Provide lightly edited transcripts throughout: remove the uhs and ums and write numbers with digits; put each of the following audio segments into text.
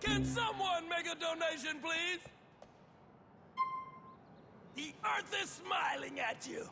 Can someone make a donation, please? The earth is smiling at you.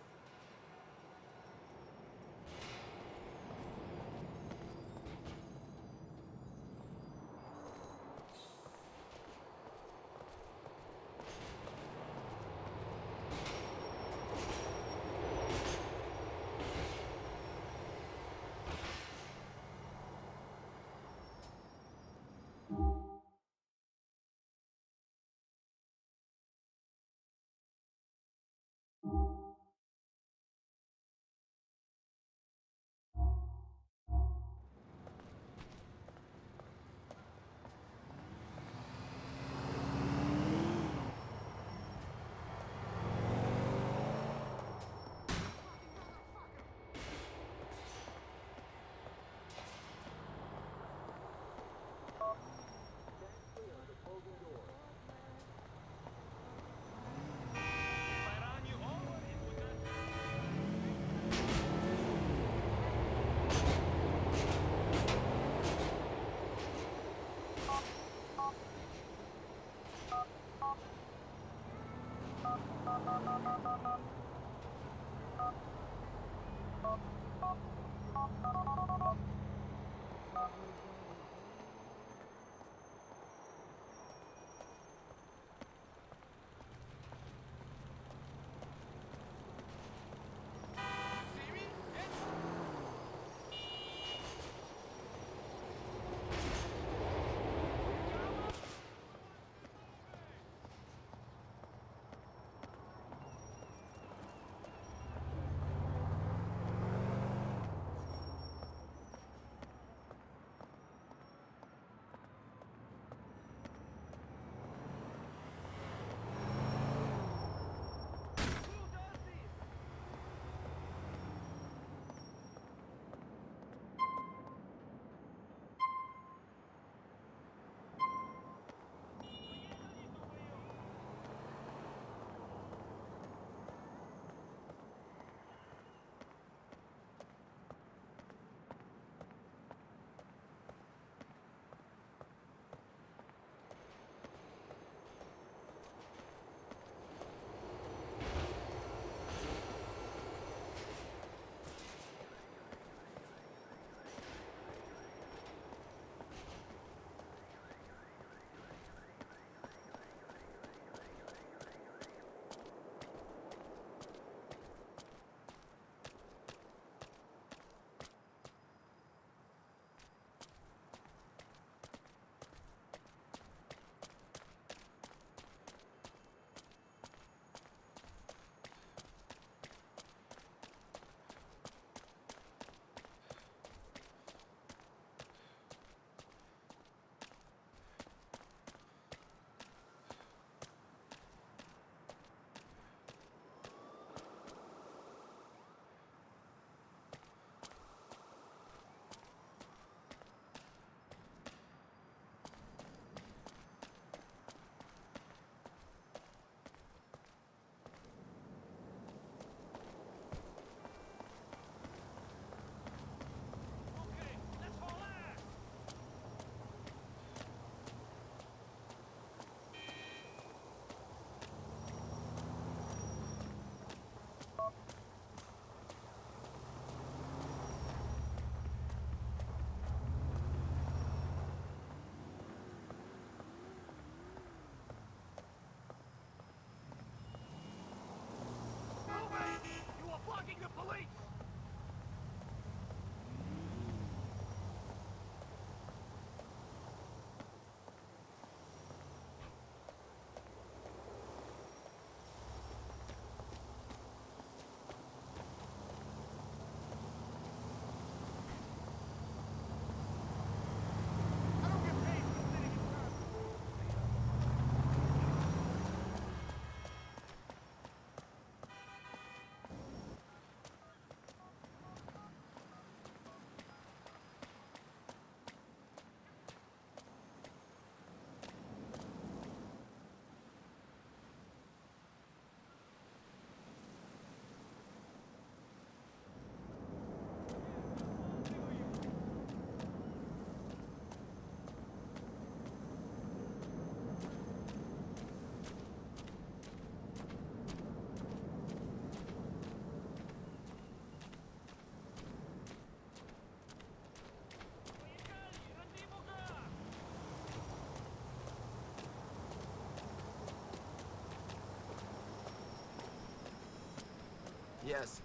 Yes.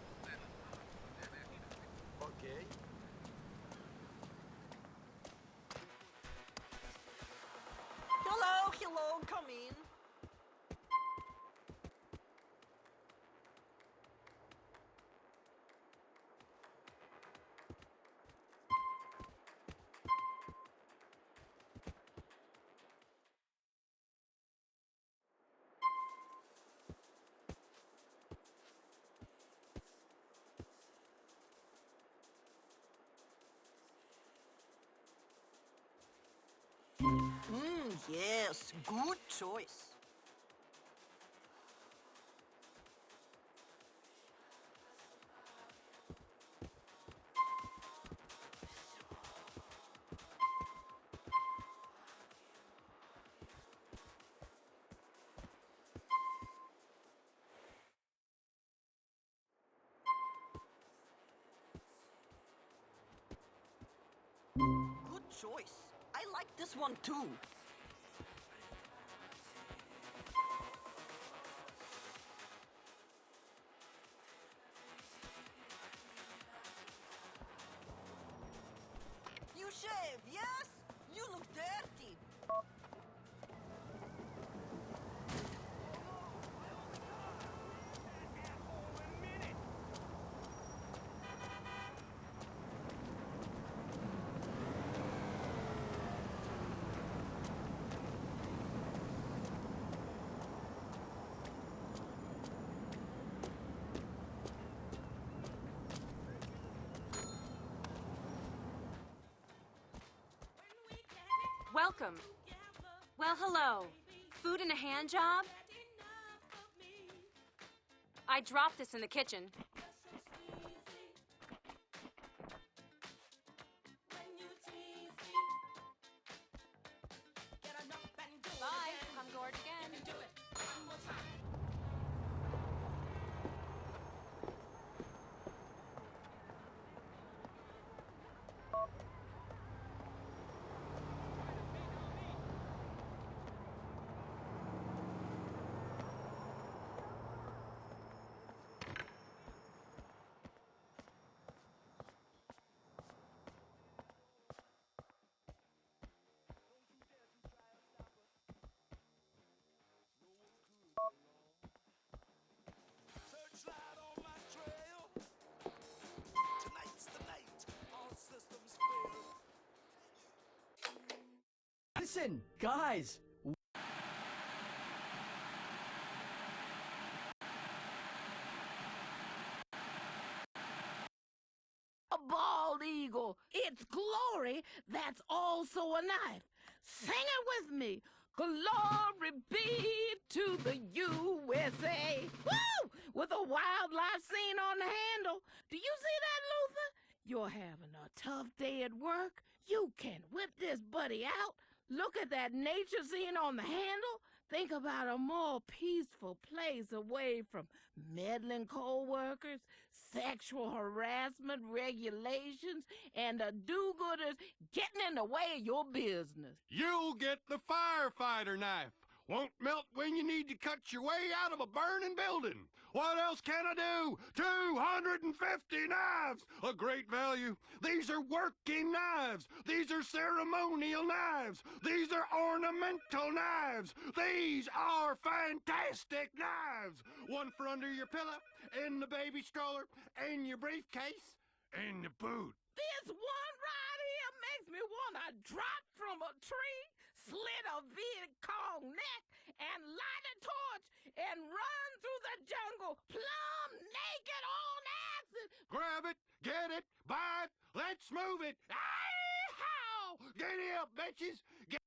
Okay. Hello, hello, come in. Yes, good choice. Good choice. I like this one too. You shave, yes? You look dirty. Welcome. Well, hello. Food and a hand job? I dropped this in the kitchen. Bye. Come Gorge again. Searchlight on my trail. Tonight's the night. All systems fail. Listen, guys. A bald eagle. It's glory that's also a knife. Sing it with me. Glory be to the USA. Woo! With a wildlife scene on the handle. Do you see that, Luther? You're having a tough day at work. You can whip this buddy out. Look at that nature scene on the handle. Think about a more peaceful place away from meddling co-workers, sexual harassment regulations, and the do-gooders getting in the way of your business. You'll get the firefighter knife. Won't melt when you need to cut your way out of a burning building. What else can I do? 250 knives! A great value. These are working knives. These are ceremonial knives. These are ornamental knives. These are fantastic knives. One for under your pillow, in the baby stroller, in your briefcase, in the boot. This one right here makes me want to drop from a tree, slit a Viet Cong neck, and light a torch and run through the jungle plumb naked on acid. Grab it, get it, buy it, let's move it. How? Get up, bitches. Get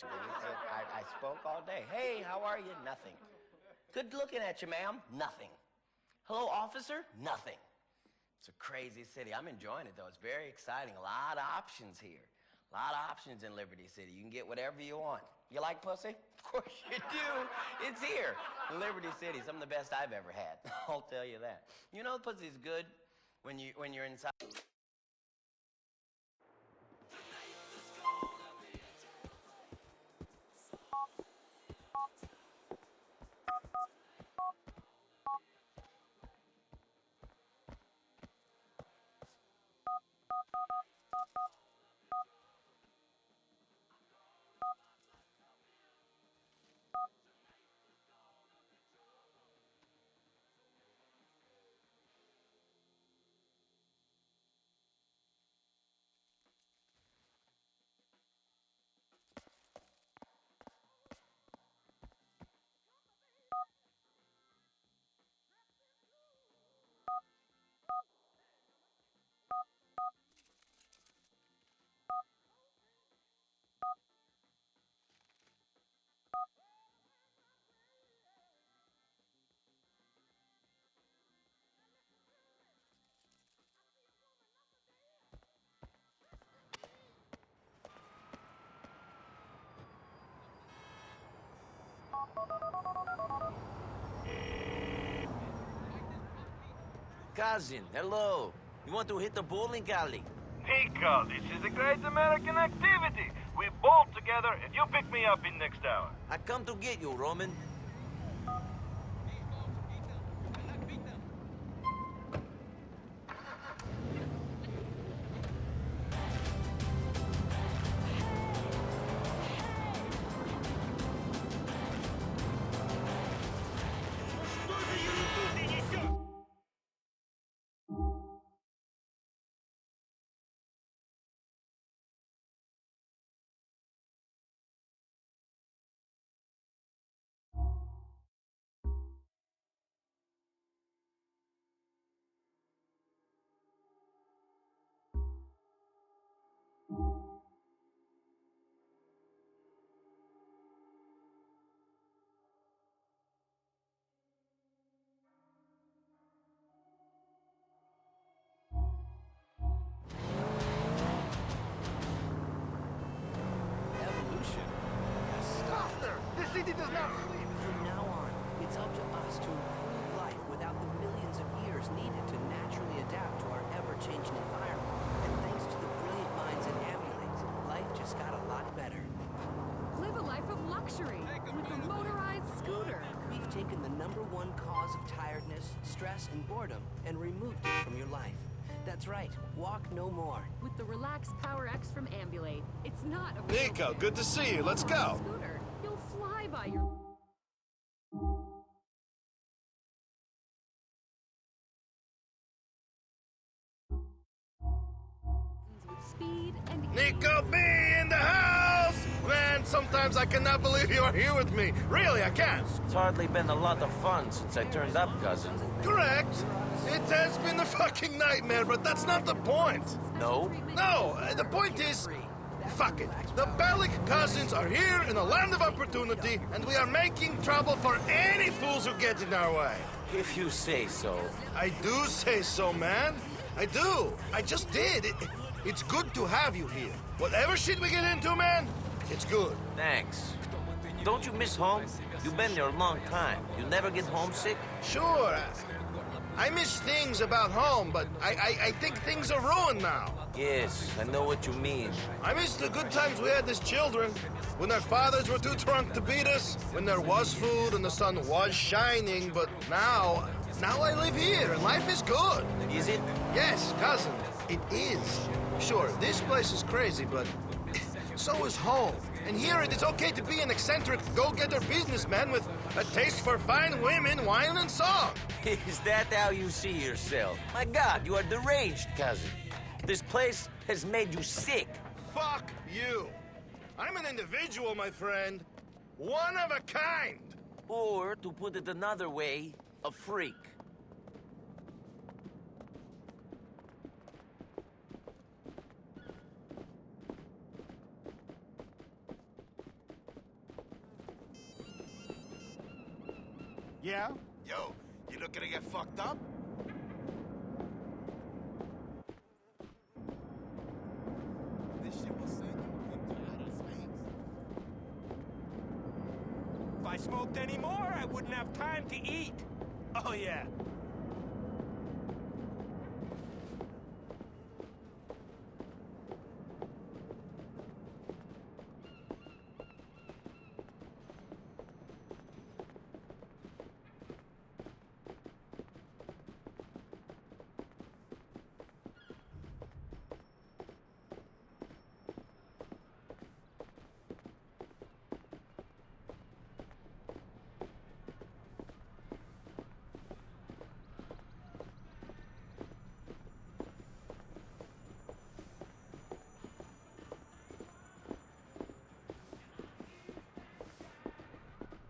I spoke all day. Hey, how are you? Nothing. Good looking at you, ma'am. Nothing. Hello, officer? Nothing. It's a crazy city. I'm enjoying it, though. It's very exciting. A lot of options here. A lot of options in Liberty City. You can get whatever you want. You like pussy? Of course you do. It's here in Liberty City. Some of the best I've ever had. I'll tell you that. You know, pussy's good when you're inside. Cousin, hello. You want to hit the bowling alley? Nico, this is a great American activity. We bowl together and you pick me up in next hour. I come to get you, Roman. Evolution? Faster! The city does not sleep. From now on, it's up to us to improve life without the millions of years needed to naturally adapt to our ever-changing environment. And thanks to the brilliant minds at Ambulate, life just got a lot better. Live a life of luxury with a motorized scooter. We've taken the #1 cause of tiredness, stress, and boredom and removed it from your life. That's right, walk no more. With the Relax Power X from Ambulate, it's not a Nico, good to see you. Let's go. scooter. You'll fly by your... with speed and Nico B in the house! Man, sometimes I cannot believe you are here with me. Really, I can't. It's hardly been a lot of fun since I turned up, cousin. Correct. It has been a fucking nightmare, but that's not the point. No? No, the point is... Fuck it. The Bellic cousins are here in a land of opportunity, and we are making trouble for any fools who get in our way. If you say so. I do say so, man. I do. I just did. It's good to have you here. Whatever shit we get into, man, it's good. Thanks. Don't you miss home? You've been there a long time. You never get homesick? Sure. I miss things about home, but I think things are ruined now. Yes, I know what you mean. I miss the good times we had as children, when our fathers were too drunk to beat us, when there was food and the sun was shining, but now I live here and life is good. Is it? Yes, cousin, it is. Sure, this place is crazy, but so is home. And here it is okay to be an eccentric go-getter businessman with a taste for fine women, wine, and song. Is that how you see yourself? My God, you are deranged, cousin. This place has made you sick. Fuck you. I'm an individual, my friend. One of a kind. Or, to put it another way, a freak. Yeah? Yo, you looking to get fucked up? This shit will send you into outer space. If I smoked any more, I wouldn't have time to eat. Oh, yeah.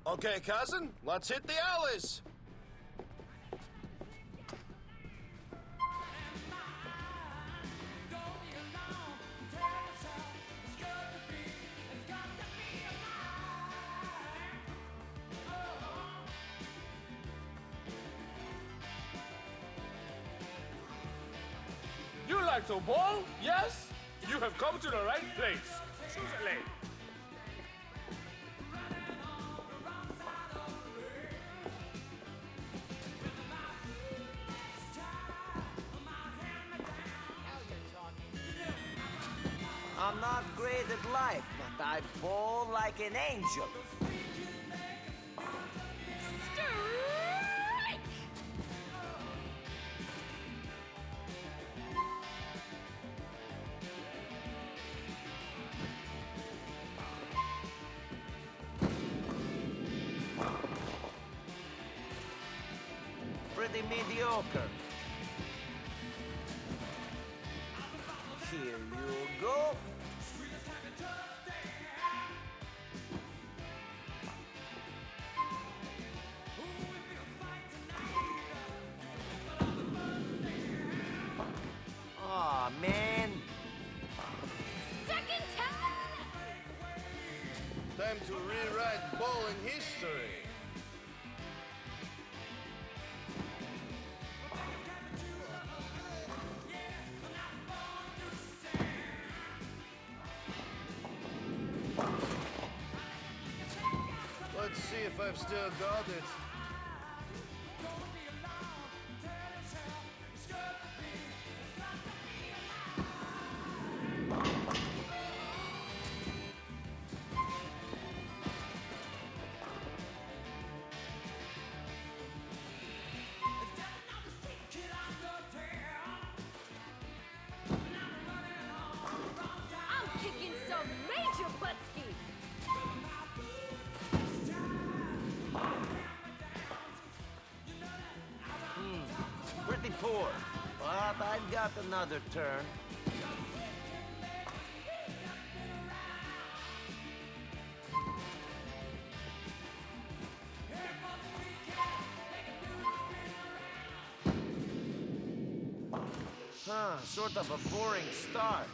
Okay, cousin, let's hit the alleys. You like to bowl? Yes? You have come to the right place. Choose a lane. I'm not great at life, but I fall like an angel. Strike! Pretty mediocre. Here you go. Aw, man. Second time! Time to rewrite bowling history. Let's see if I've still got it. I'm kicking some major buttski! Pretty poor, but I've got another turn. Sort of a boring start.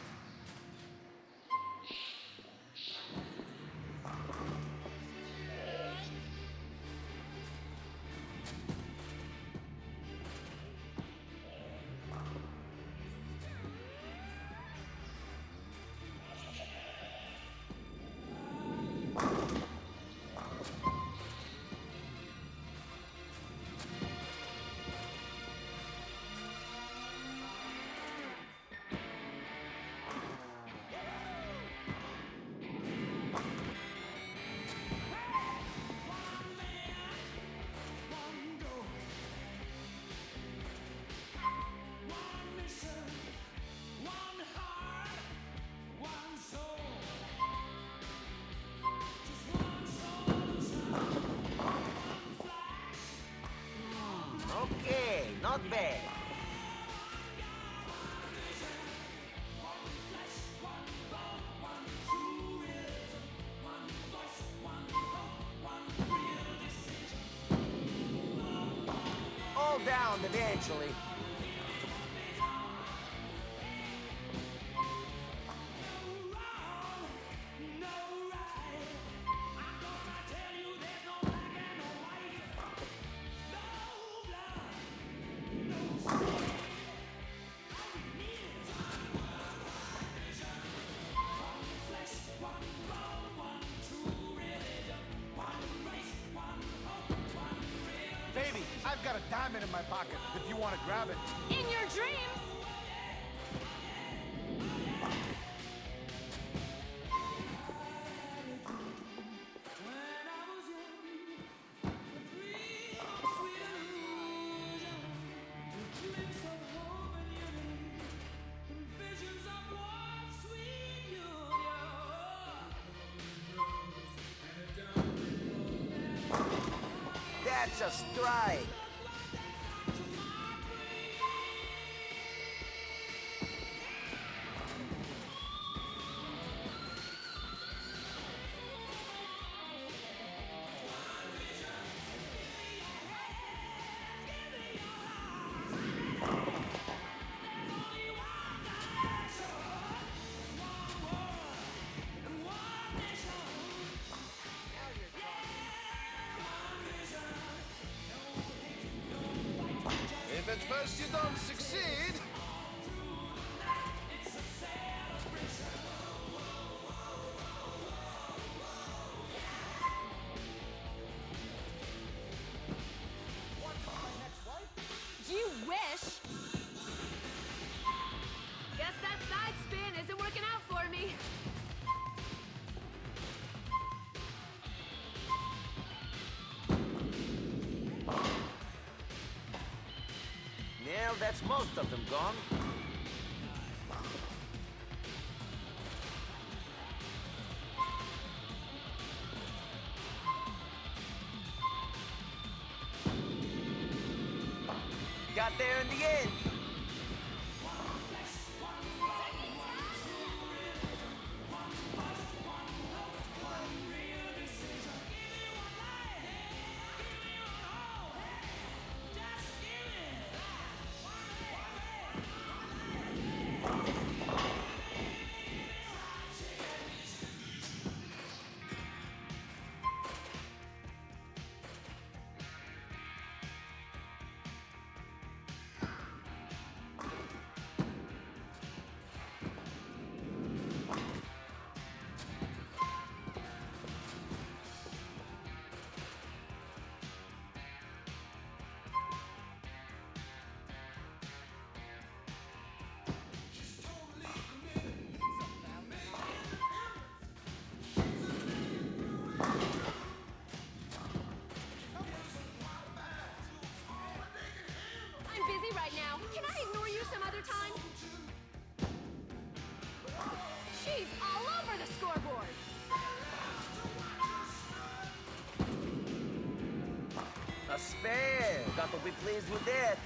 Okay, not bad. All down eventually. Baby, I've got a diamond in my pocket if you want to grab it. In your dreams! That's a strike. most of them gone. Got there in the end. I'm busy right now. Can I ignore you some other time? She's all over the scoreboard. A spare. Got to be pleased with that.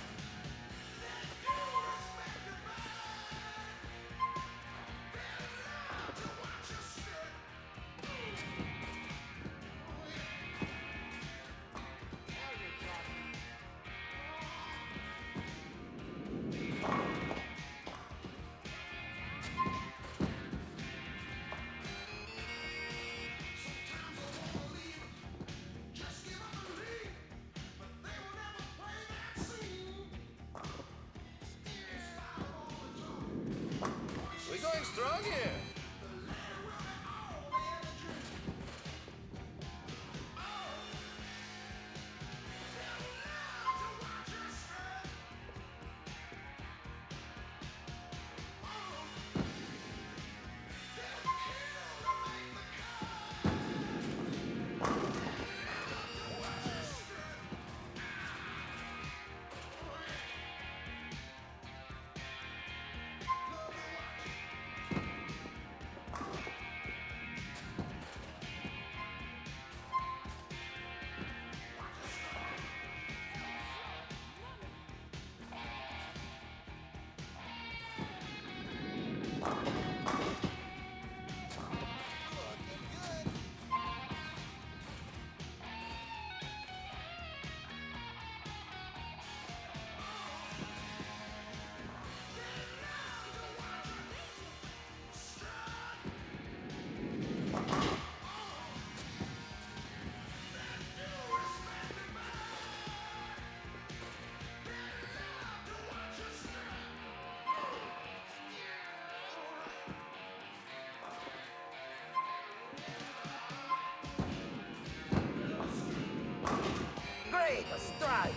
We're going strong here. Great, a strike.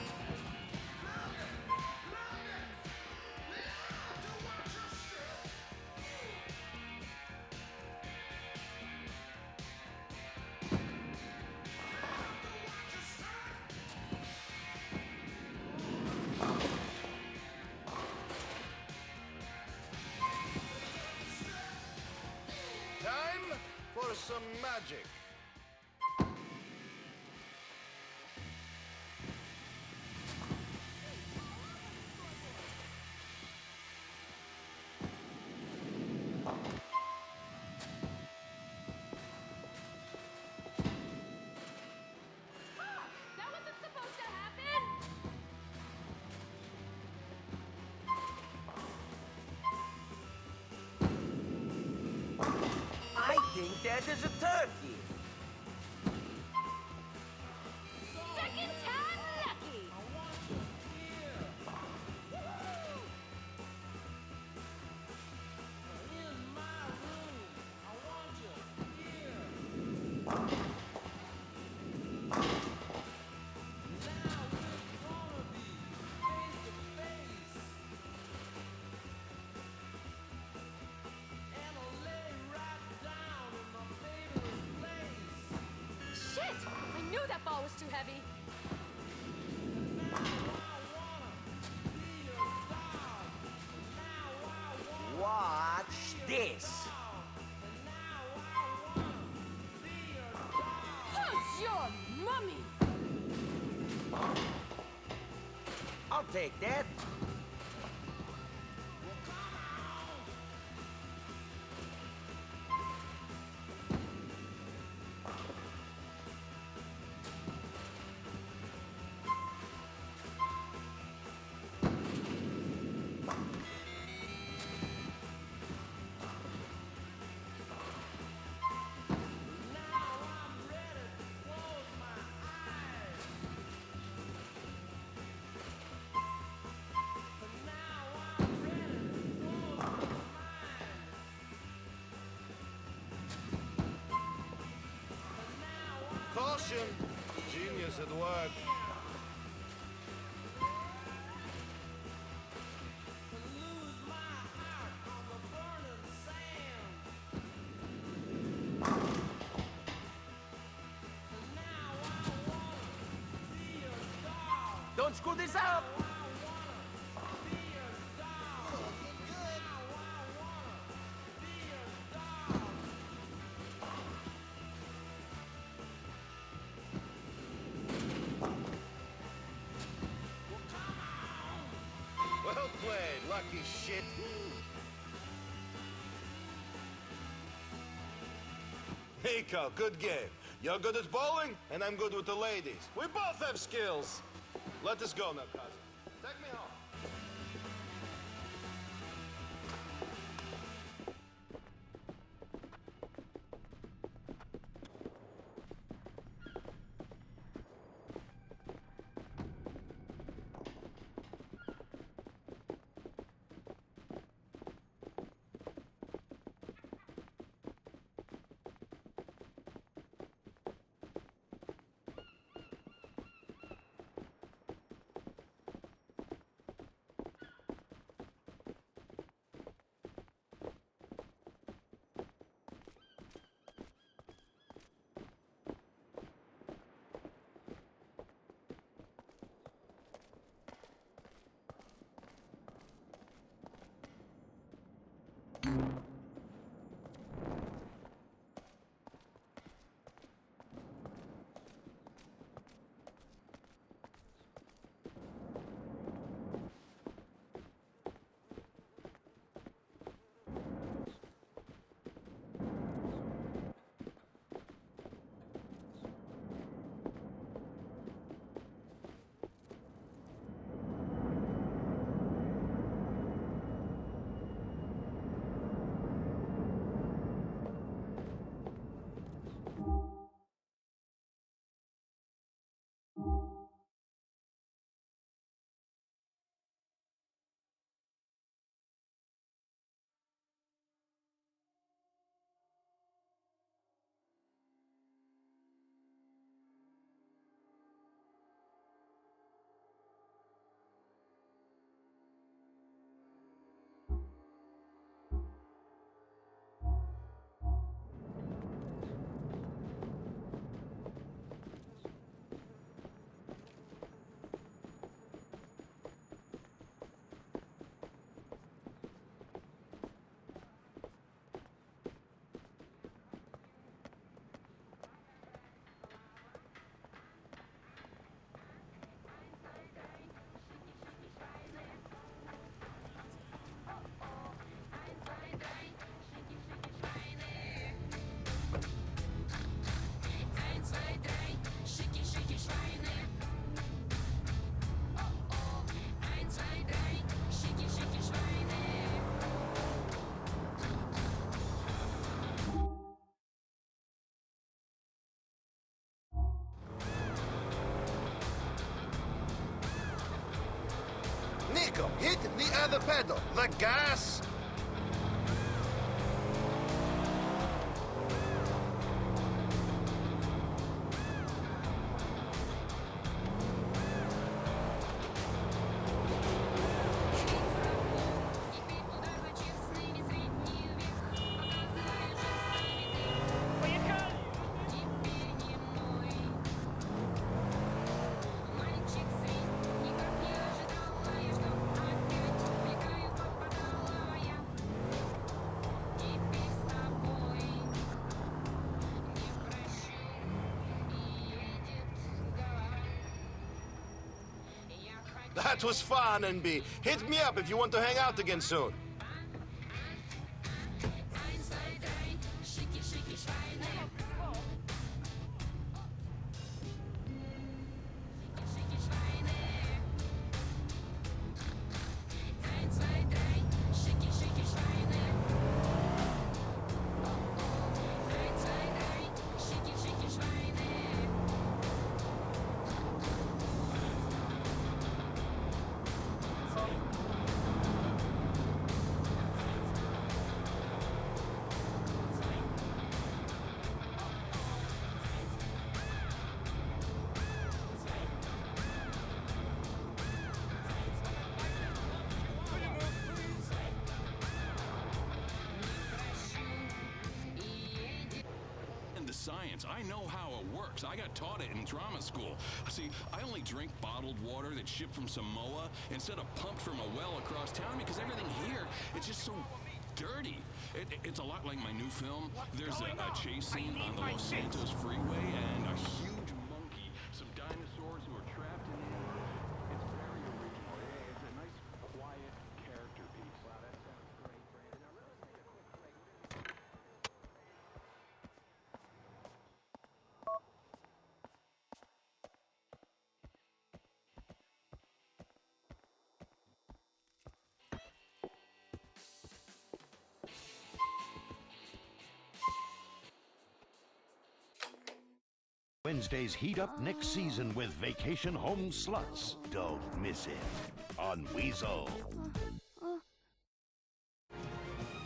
Time for some magic. That wasn't supposed to happen. I think that is a turkey. Second time lucky. Shit! I knew that ball was too heavy. take that. Caution! Genius at work. Don't screw this up! Well played, lucky shit. Nico, good game. You're good at bowling, and I'm good with the ladies. We both have skills. Let us go now, cousin. Take me home. Nico, hit the other pedal. The gas. That was fun, NB. Hit me up if you want to hang out again soon. Science. I know how it works. I got taught it in drama school. See, I only drink bottled water that's shipped from Samoa instead of pumped from a well across town because everything here, it's just so dirty. It's a lot like my new film. There's a chase scene on the Los Santos freeway and a huge monkey, some dinosaurs who are trapped in the air. It's very original. It's a nice, quiet character piece. Wow, that sounds great, Brandon. Now let's take a quick break. Wednesdays heat up next season with Vacation Home Sluts. Don't miss it on Weasel.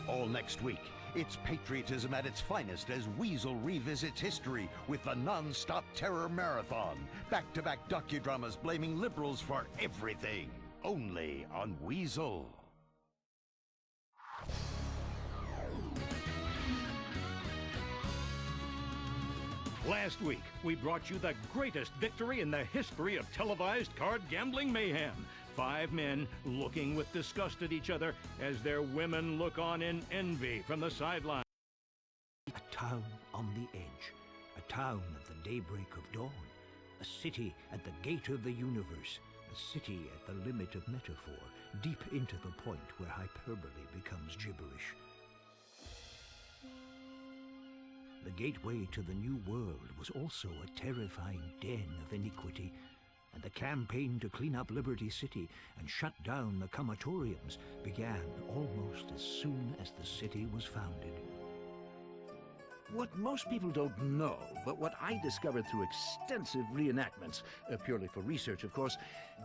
All next week, it's patriotism at its finest as Weasel revisits history with the non-stop terror marathon. Back-to-back docudramas blaming liberals for everything. Only on Weasel. Last week, we brought you the greatest victory in the history of televised card gambling mayhem. 5 men looking with disgust at each other as their women look on in envy from the sideline. A town on the edge. A town at the daybreak of dawn. A city at the gate of the universe. A city at the limit of metaphor, deep into the point where hyperbole becomes gibberish. The gateway to the new world was also a terrifying den of iniquity, and the campaign to clean up Liberty City and shut down the comatoriums began almost as soon as the city was founded. What most people don't know, but what I discovered through extensive reenactments, purely for research of course,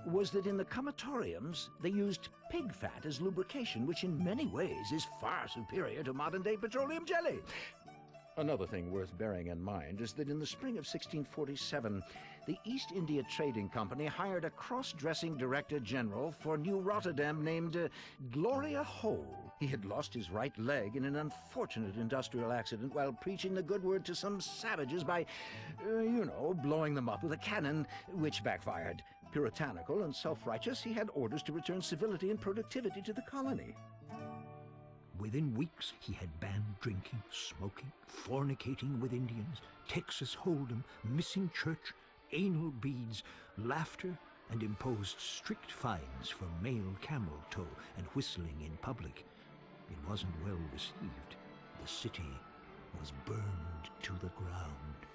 was that in the comatoriums they used pig fat as lubrication, which in many ways is far superior to modern-day petroleum jelly. Another thing worth bearing in mind is that in the spring of 1647, the East India Trading Company hired a cross-dressing director general for New Rotterdam named Gloria Hole. He had lost his right leg in an unfortunate industrial accident while preaching the good word to some savages by, blowing them up with a cannon, which backfired. Puritanical and self-righteous, he had orders to return civility and productivity to the colony. Within weeks, he had banned drinking, smoking, fornicating with Indians, Texas Hold'em, missing church, anal beads, laughter, and imposed strict fines for male camel toe and whistling in public. It wasn't well received. The city was burned to the ground.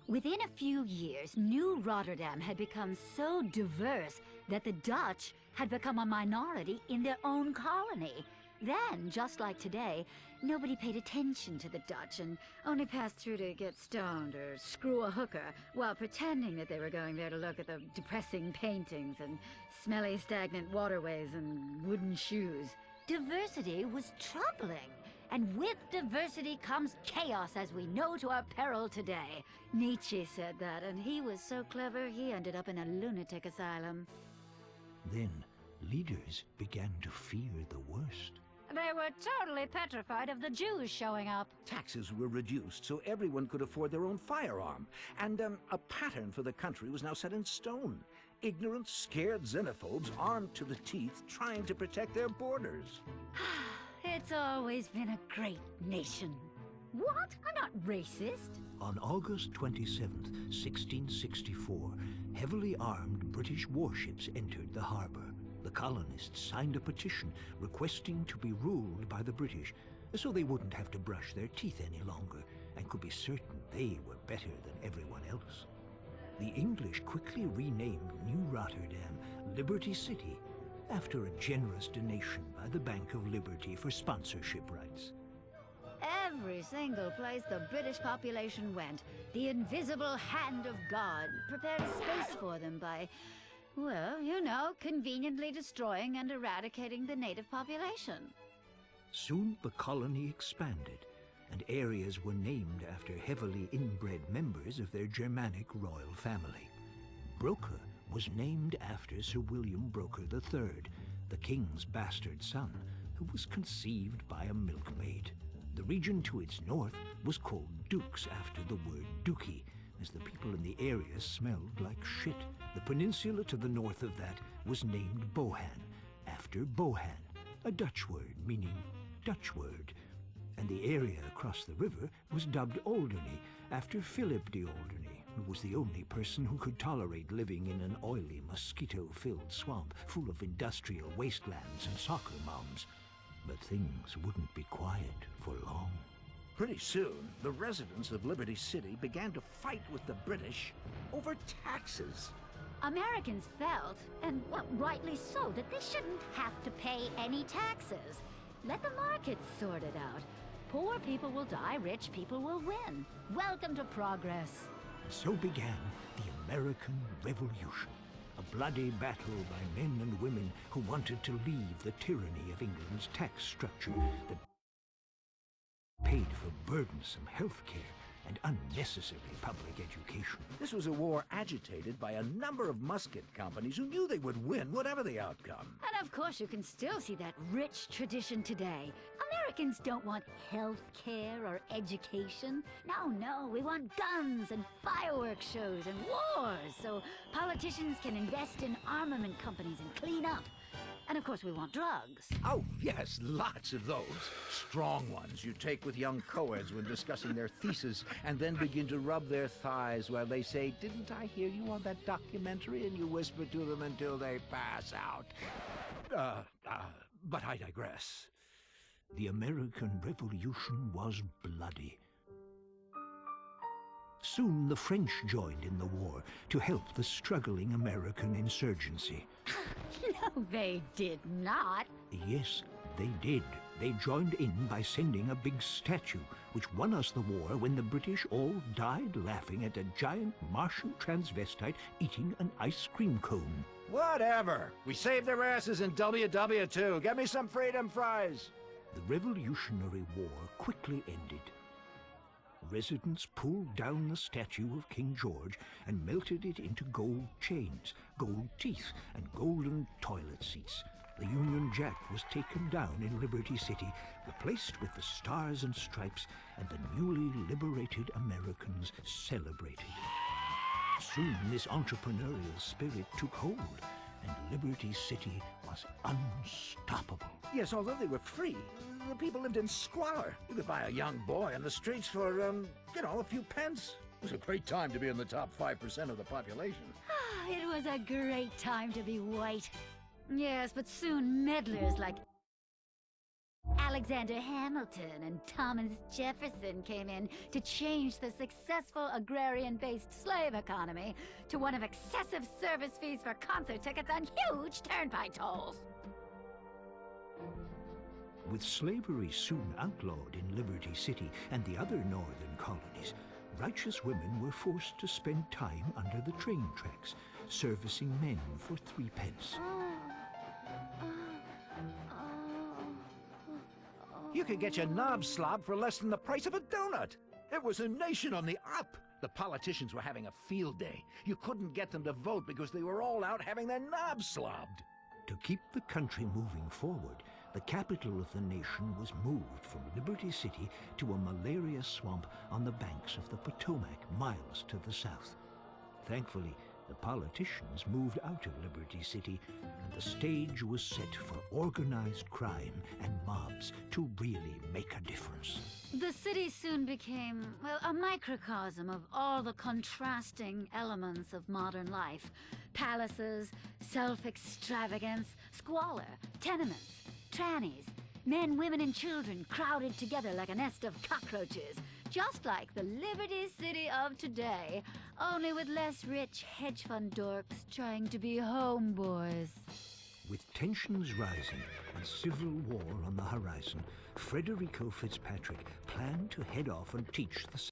Within a few years, New Rotterdam had become so diverse that the Dutch had become a minority in their own colony. Then, just like today, nobody paid attention to the Dutch and only passed through to get stoned or screw a hooker while pretending that they were going there to look at the depressing paintings and smelly stagnant waterways and wooden shoes. Diversity was troubling. And with diversity comes chaos, as we know to our peril today. Nietzsche said that, and he was so clever he ended up in a lunatic asylum. Then, leaders began to fear the worst. They were totally petrified of the Jews showing up. Taxes were reduced so everyone could afford their own firearm, and a pattern for the country was now set in stone. Ignorant, scared xenophobes armed to the teeth trying to protect their borders. It's always been a great nation. What? I'm not racist. On August 27th, 1664, heavily armed British warships entered the harbor. The colonists signed a petition requesting to be ruled by the British, so they wouldn't have to brush their teeth any longer and could be certain they were better than everyone else. The English quickly renamed New Rotterdam Liberty City after a generous donation by the Bank of Liberty for sponsorship rights. Every single place the British population went, the invisible hand of God prepared space for them by, well, you know, conveniently destroying and eradicating the native population. Soon the colony expanded, and areas were named after heavily inbred members of their Germanic royal family. Broker was named after Sir William Broker III, the king's bastard son, who was conceived by a milkmaid. The region to its north was called Dukes after the word dookie, as the people in the area smelled like shit. The peninsula to the north of that was named Bohan, after Bohan, a Dutch word meaning Dutch word. And the area across the river was dubbed Alderney, after Philip de Alderney, who was the only person who could tolerate living in an oily, mosquito-filled swamp full of industrial wastelands and soccer moms. But things wouldn't be quiet for long. Pretty soon, the residents of Liberty City began to fight with the British over taxes. Americans felt, and well, rightly so, that they shouldn't have to pay any taxes. Let the markets sort it out. Poor people will die, rich people will win. Welcome to progress. And so began the American Revolution, a bloody battle by men and women who wanted to leave the tyranny of England's tax structure that paid for burdensome health care and unnecessary public education. This was a war agitated by a number of musket companies who knew they would win whatever the outcome. And of course you can still see that rich tradition today. Americans don't want health care or education. No, we want guns and fireworks shows and wars, so politicians can invest in armament companies and clean up. And of course we want drugs. Oh, yes, lots of those. Strong ones you take with young co-eds when discussing their thesis and then begin to rub their thighs while they say, "Didn't I hear you on that documentary?" and you whisper to them until they pass out. But I digress. The American Revolution was bloody. Soon the French joined in the war to help the struggling American insurgency. No, they did not. Yes, they did. They joined in by sending a big statue, which won us the war when the British all died laughing at a giant Martian transvestite eating an ice cream cone. Whatever. We saved their asses in WW2. Get me some freedom fries. The Revolutionary War quickly ended. Residents pulled down the statue of King George and melted it into gold chains, gold teeth, and golden toilet seats. The Union Jack was taken down in Liberty City, replaced with the Stars and Stripes, and the newly liberated Americans celebrated. Soon this entrepreneurial spirit took hold, and Liberty City was unstoppable. Yes, although they were free, the people lived in squalor. You could buy a young boy on the streets for, a few pence. It was a great time to be in the top 5% of the population. It was a great time to be white. Yes, but soon meddlers like Alexander Hamilton and Thomas Jefferson came in to change the successful agrarian-based slave economy to one of excessive service fees for concert tickets and huge turnpike tolls. With slavery soon outlawed in Liberty City and the other northern colonies, righteous women were forced to spend time under the train tracks, servicing men for 3 pence. You could get your knob slobbed for less than the price of a donut. It was a nation on the up. The politicians were having a field day. You couldn't get them to vote because they were all out having their knobs slobbed. To keep the country moving forward, the capital of the nation was moved from Liberty City to a malaria swamp on the banks of the Potomac, miles to the south. Thankfully, The politicians moved out of Liberty City, and the stage was set for organized crime and mobs to really make a difference. The city soon became, well, a microcosm of all the contrasting elements of modern life. Palaces, self-extravagance, squalor, tenements, trannies, men, women, and children crowded together like a nest of cockroaches. Just like the Liberty City of today, only with less rich hedge fund dorks trying to be homeboys. With tensions rising and civil war on the horizon, Federico Fitzpatrick planned to head off and teach the...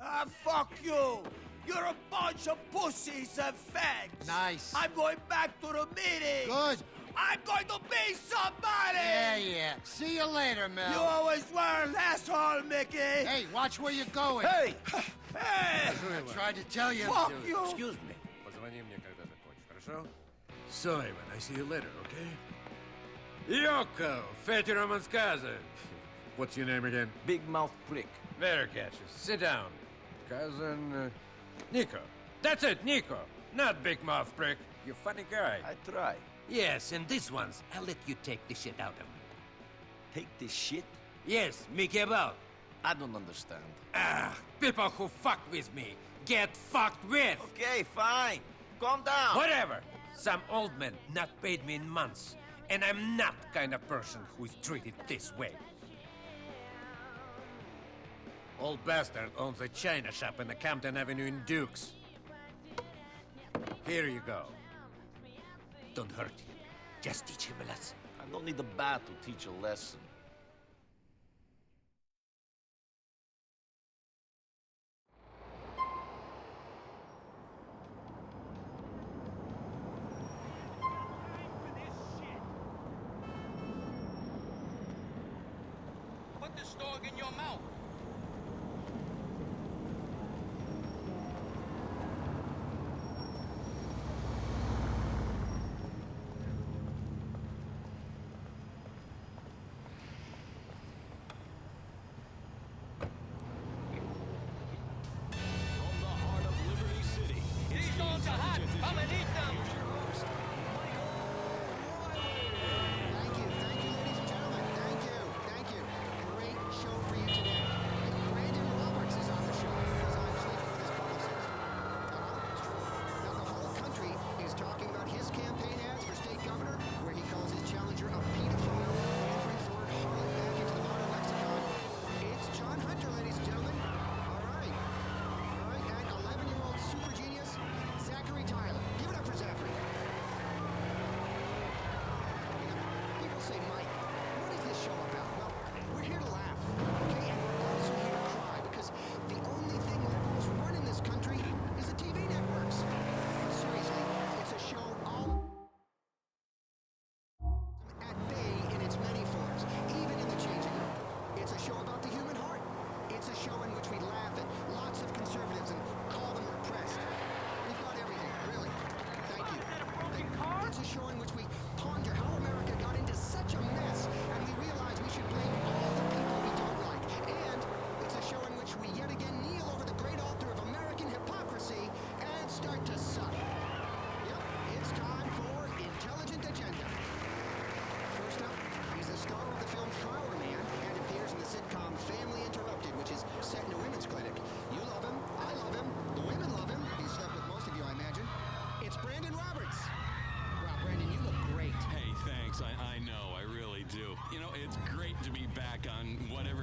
Ah, fuck you! You're a bunch of pussies and fags! Nice. I'm going back to the meeting! Good. I'm going to be somebody! Yeah. See you later, Mel. You always were an asshole, Mickey! Hey, watch where you're going. Hey! Hey! I tried to tell you. Fuck you! Excuse me. Позвони мне, когда закончишь, хорошо? Simon, I see you later, okay? Yoko, Fete Romanskaza. What's your name again? Big Mouth Prick. Very catchy. Sit down. Cousin, Nico. That's it, Nico. Not Big Mouth Prick. You funny guy. I try. Yes, and this one's, I'll let you take the shit out of me. Take this shit? Yes, Mickey about. I don't understand. Ah, people who fuck with me get fucked with. Okay, fine. Calm down. Whatever. Some old man not paid me in months, and I'm not kind of person who is treated this way. Old bastard owns a china shop in the Campton Avenue in Dukes. Here you go. Don't hurt him. Just teach him a lesson. I don't need a bat to teach a lesson. Put this dog in your mouth! Thank you, ladies and gentlemen. Thank you. Great show for you today.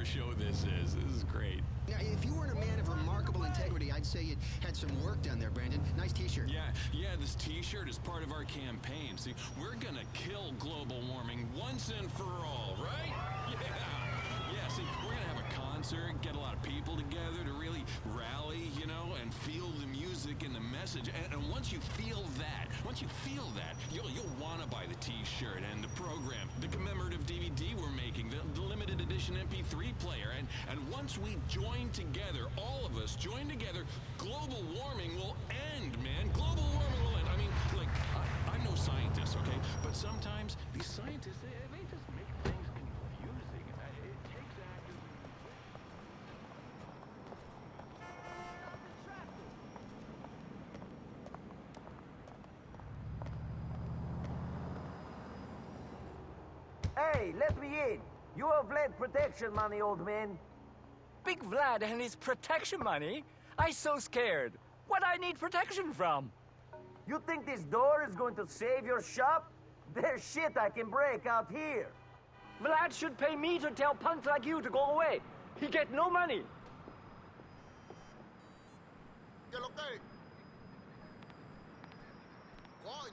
show this is. This is great. Now, if you weren't a man of remarkable integrity, I'd say you had some work done there, Brandon. Nice t-shirt. Yeah, this t-shirt is part of our campaign. See, we're gonna kill global warming once and for all, right? Yeah, see, we're gonna have a concert, get a lot of people together to really rally, you know, and feel the music and the message. And once you feel that, you'll want to buy the t-shirt and the program, the commemorative DVD we're making, the limited edition MP3 player. And once we join together, all of us join together, global warming will end, man. Global warming will end. I mean, like, I'm no scientist, okay? But sometimes these scientists, they just make things confusing. It takes actors... Hey, let me in. You have Vlad protection money, old man. Big Vlad and his protection money? I so scared. What I need protection from? You think this door is going to save your shop? There's shit I can break out here. Vlad should pay me to tell punks like you to go away. He get no money. ¿Qué lo que? Coño.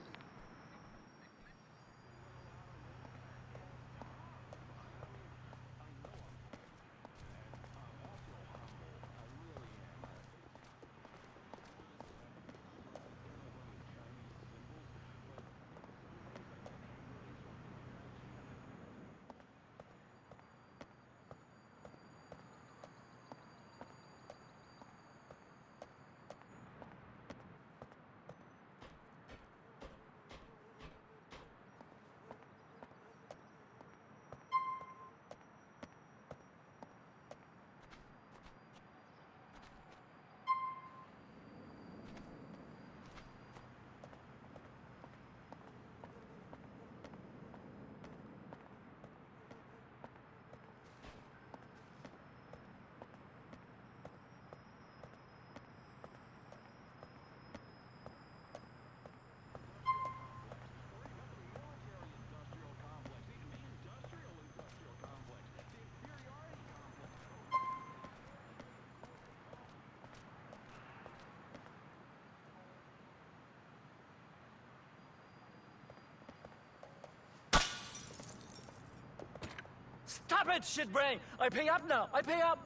Stop it, shitbrain! I pay up now! I pay up!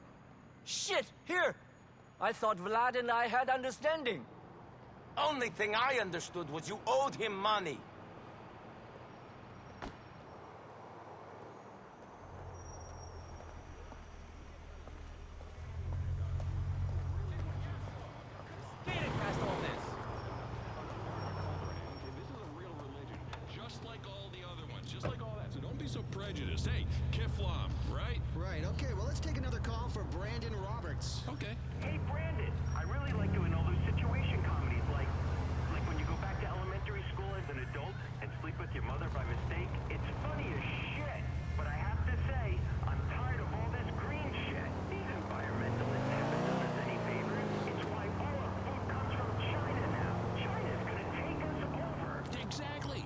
Shit, here! I thought Vlad and I had understanding. Only thing I understood was you owed him money. Skating past all this. This is a real religion, just like all the other ones, just like all that. So don't be so prejudiced. Hey, Kiflam, right? Right, okay, well, let's take another call for Brandon Roberts. Okay. Hey, Brandon, I really like doing all those situation comedies, like when you go back to elementary school as an adult and sleep with your mother by mistake. It's funny as shit, but I have to say, I'm tired of all this green shit. These environmentalists haven't done us any favors. It's why all our food comes from China now. China's gonna take us over. Exactly.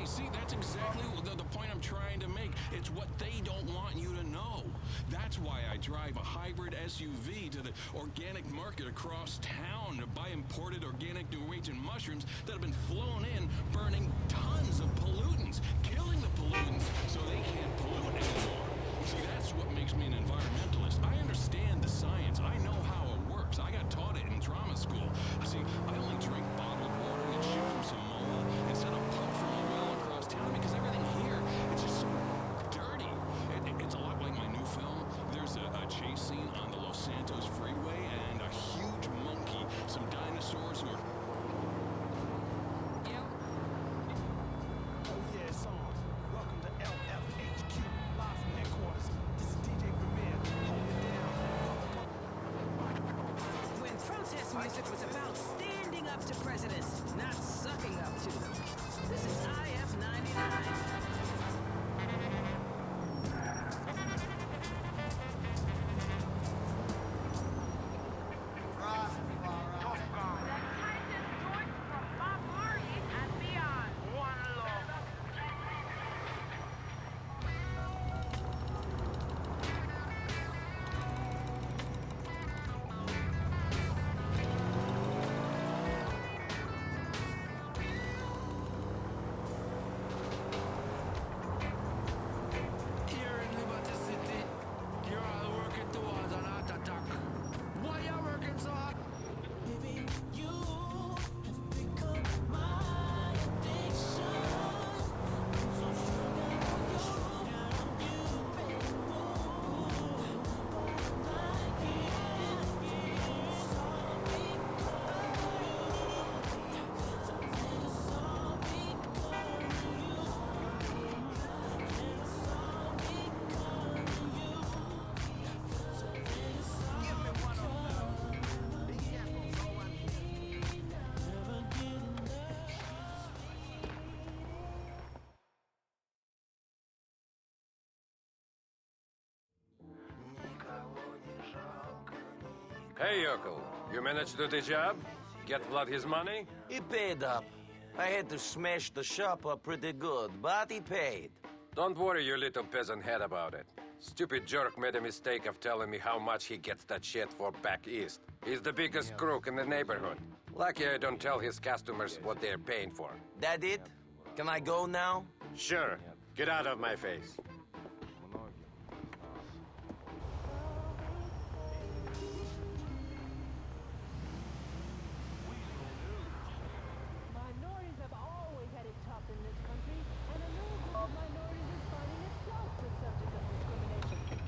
See, that's exactly the point I'm trying to make. It's what they don't want you to know. That's why I drive a hybrid SUV to the organic market across town to buy imported organic Norwegian mushrooms that have been flown in, burning tons of pollutants, killing the pollutants so they can't pollute anymore. See, that's what makes me an environmentalist. I understand the science. I know how it works. I got taught it in drama school. See, I only drink bottled water that's shipped from Samoa instead of pumped from a well across town because everything here, it's just so dirty. It's a lot like my new film. There's a chase scene on the Los Santos freeway and a huge monkey, some dinosaurs who are... Oh yeah, it's on. Welcome to LFHQ, live from headquarters. This is DJ Premier. Hey, Yoko. You managed to do the job? Get Vlad his money? He paid up. I had to smash the shop up pretty good, but he paid. Don't worry your little peasant head about it. Stupid jerk made a mistake of telling me how much he gets that shit for back east. He's the biggest crook in the neighborhood. Lucky I don't tell his customers what they're paying for. That it? Can I go now? Sure. Get out of my face. Minorities have always had it tough in this country, and a new group of minorities is finding itself the subject of discrimination.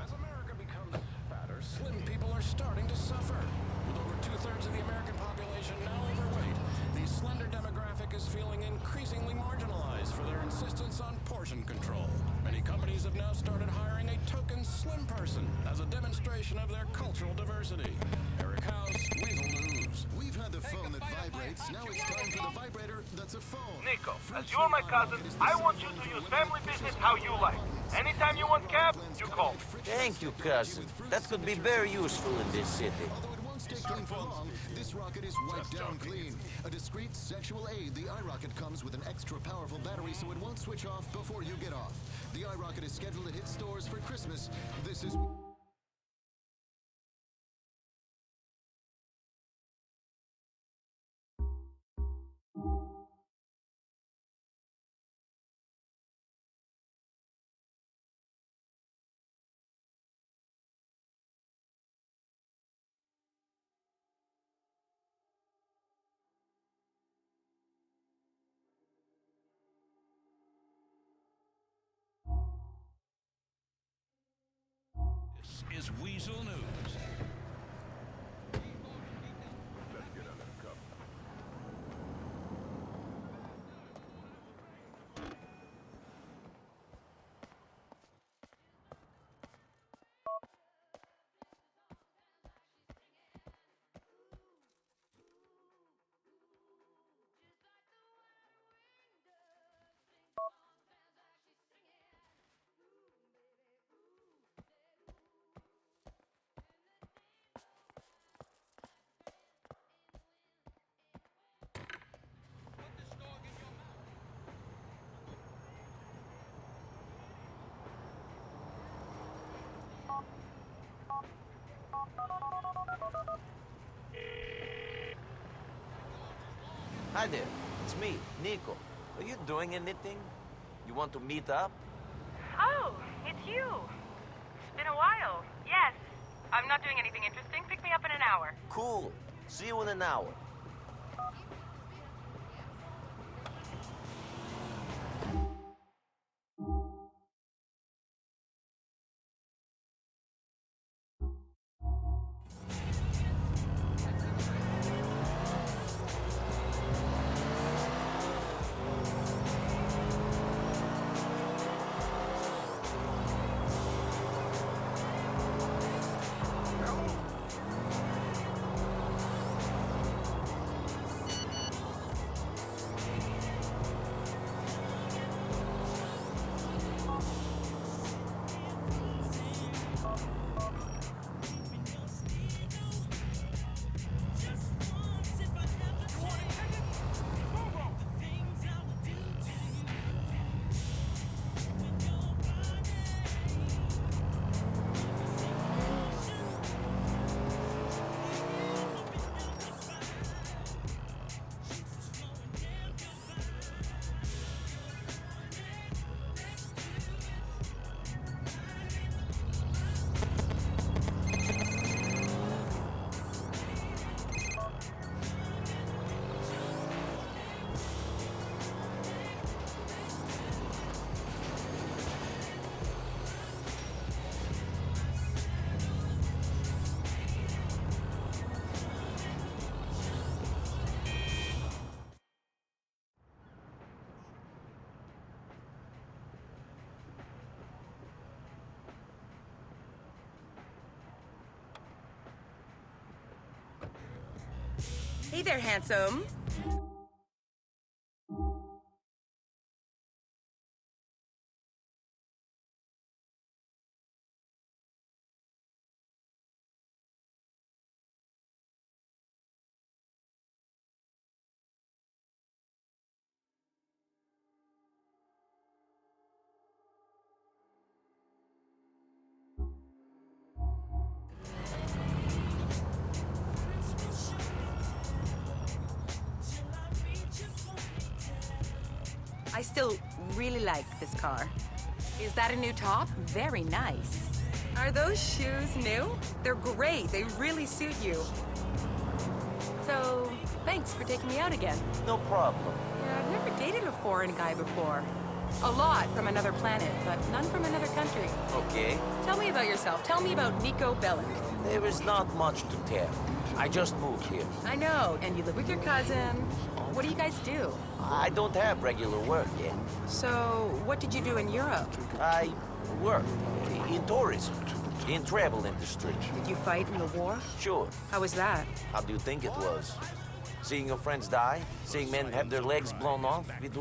As America becomes fatter, slim people are starting to suffer. With over two-thirds of the American population now overweight, the slender demographic is feeling increasingly marginalized for their insistence on portion control. Many companies have now started hiring a token slim person as a demonstration of their cultural diversity. Eric House, Weasel News. We've had the phone that vibrates. Now it's time for the vibrator that's a phone. Nico, as you are my cousin, I want you to use family business how you like. Anytime you want cab, you call me. Thank you, cousin. That could be very useful in this city. Stay clean for long. This rocket is wiped down clean. A discreet sexual aid. The iRocket comes with an extra powerful battery so it won't switch off before you get off. The iRocket is scheduled to hit stores for Christmas. This is... This is Weasel News. Hi there. It's me, Nico. Are you doing anything? You want to meet up? Oh, it's you. It's been a while. Yes. I'm not doing anything interesting. Pick me up in an hour. Cool. See you in an hour. Hey there, handsome. I still really like this car. Is that a new top? Very nice. Are those shoes new? They're great. They really suit you. So, thanks for taking me out again. No problem. Yeah, I've never dated a foreign guy before. A lot from another planet, but none from another country. Okay. Tell me about yourself. Tell me about Nico Bellic. There is not much to tell. I just moved here. I know, and you live with your cousin. What do you guys do? I don't have regular work yet. So, what did you do in Europe? I worked in tourism, in travel industry. Did you fight in the war? Sure. How was that? How do you think it was? Seeing your friends die? Seeing men have their legs blown off? It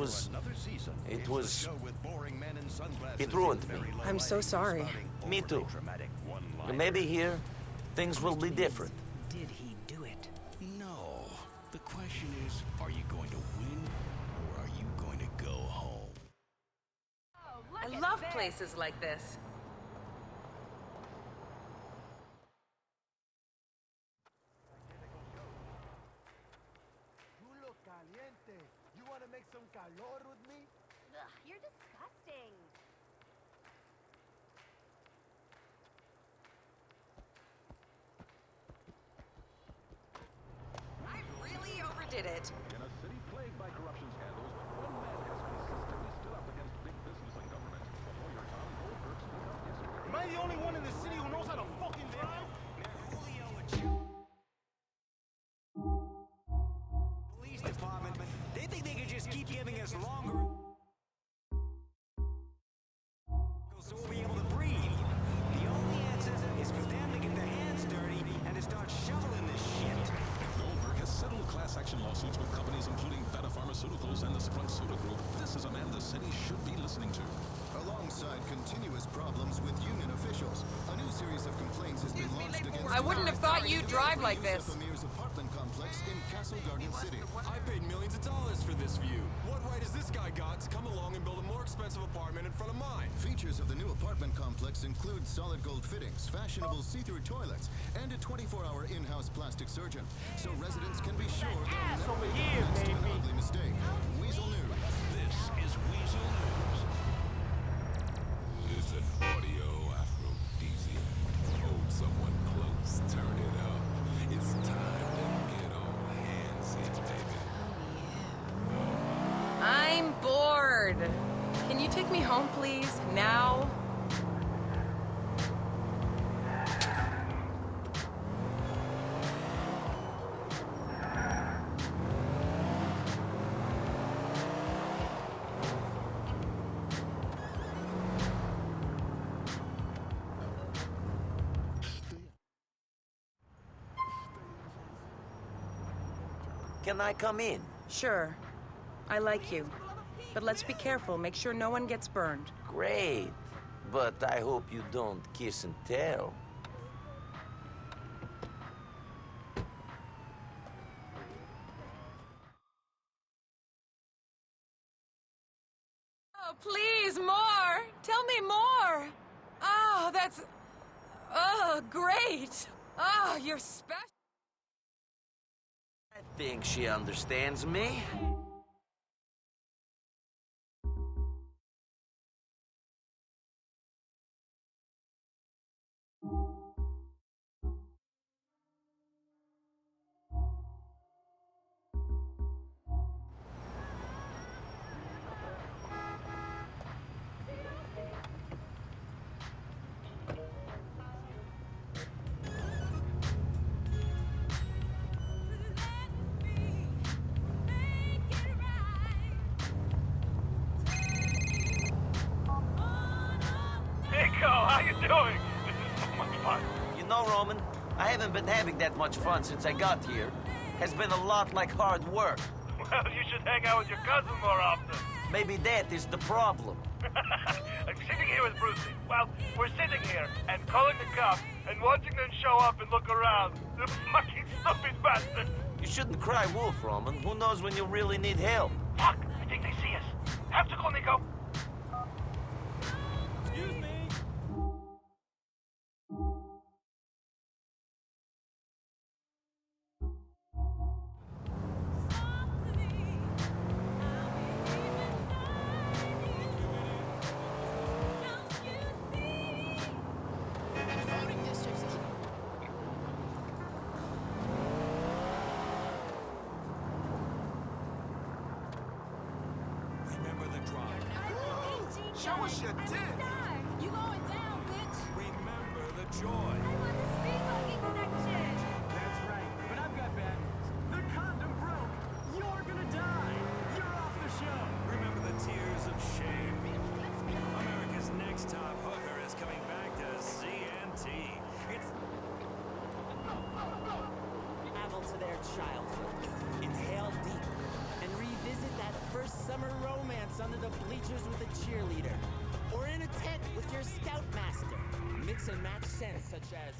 ruined me. I'm so sorry. Me too. And maybe here, things will be different. Did he do it? No. The question is, are you going to win, or are you going to go home? I love places like this. You look caliente. You want to make some calor with me? Ugh, you're disgusting. I really overdid it. In a city plagued by corruption scandals, one man has consistently stood up against big business and government. Lawyer Tom Goldberg speaks out yesterday. Am I the only one in the city who knows how to fucking drive? Police department, but they think they can just keep giving us longer. So we'll be able to breathe. The only answer is for them to get their hands dirty and to start shoveling this shit. Goldberg has settled class action lawsuits with companies including Beta Pharmaceuticals and the Sprite Soda Group. This is a man the city should be listening to. Alongside continuous problems with union officials, a new series of complaints has been launched against... I wouldn't have thought you'd drive like this. Amir's apartment complex in Castle Garden City. I paid millions of dollars for this view. What right has this guy got to come along and build a more expensive apartment in front of mine? Features of the new apartment complex include solid gold fittings, fashionable see-through toilets, and a 24-hour in-house plastic surgeon. So residents can be sure they'll never be next to an ugly mistake. Weasel News. This is Weasel News. It's an audio aphrodisiac. Hold someone close, turn it up. It's time to get all handsy, baby. I'm bored. Can you take me home, please? Now? Can I come in? Sure. I like you. But let's be careful. Make sure no one gets burned. Great. But I hope you don't kiss and tell. Oh, please, more! Tell me more! Oh, that's... Oh, great! Oh, you're special! I think she understands me. Nico, how you doing? This is so much fun. You know, Roman, I haven't been having that much fun since I got here. Has been a lot like hard work. Well, you should hang out with your cousin more often. Maybe that is the problem. I'm sitting here with Brucey. Well, we're sitting here and calling the cops and watching them show up and look around. The fucking stupid bastards. You shouldn't cry wolf, Roman. Who knows when you really need help? Fuck, I think they see us. Have to go, Nico. Excuse me. Show us your dick. You going down, bitch? Remember the joy. I want the speed hugging section. That's right, but I've got bad news. The condom broke. You're gonna die. You're off the show. Remember the tears of shame. America's Next Top Hooker is coming back to CNT. It's Travel to their childhood, inhale deep, and revisit that first summer romance under the bleachers with a cheerleader, or in a tent with your scoutmaster. Mix and match scents such as